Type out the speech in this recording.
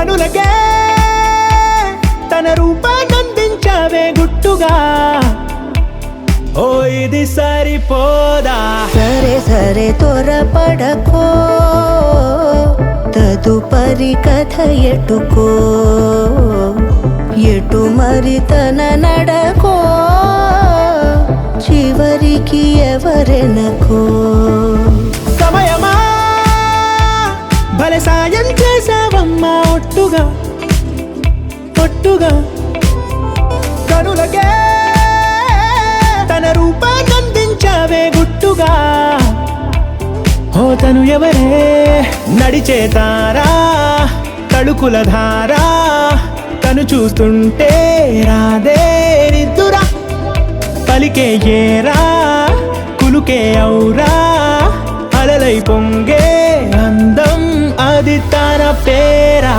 కనులకే తన రూపాన్నందించావే గుట్టుగా. ఓ ఇది సరిపోదా? సరే సరే త్వరపడకో, తదుపరి కథ ఎటుకో, ఎటు మరి తన నడకో, చివరికి ఎవరెనకో. సమయమా భలే సాయం చేసావమ్మా ఒట్టుగా ఒట్టుగా. కనులకే తన రూపాన్నందించావే గుట్టుగా. ఓ తను ఎవరే? నడిచే తారా, తళుకుల ధారా, తను చూస్తుంటే రాదే నిద్దురా. పలికే ఏరా, కులుకే ఔరా, అలలై పొంగే అందం అది తన పేరా.